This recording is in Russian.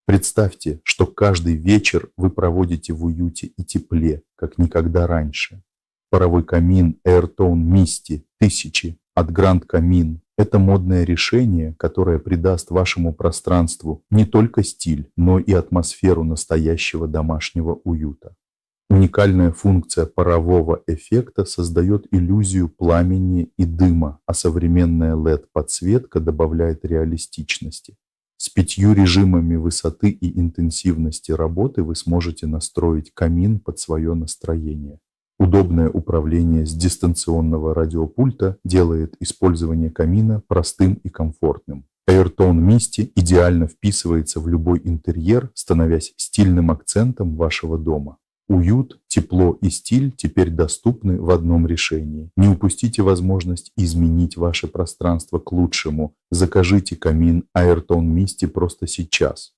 Представьте, что каждый вечер вы проводите в уюте и тепле, как никогда раньше. Паровой камин Airtone Misty 1000 от Grand Камин – это модное решение, которое придаст вашему пространству не только стиль, но и атмосферу настоящего домашнего уюта. Уникальная функция парового эффекта создает иллюзию пламени и дыма, а современная LED-подсветка добавляет реалистичности. С 5 режимами высоты и интенсивности работы вы сможете настроить камин под свое настроение. Удобное управление с дистанционного радиопульта делает использование камина простым и комфортным. Airtone Misty идеально вписывается в любой интерьер, становясь стильным акцентом вашего дома. Уют, тепло и стиль теперь доступны в одном решении. Не упустите возможность изменить ваше пространство к лучшему. Закажите камин Airtone Misty просто сейчас.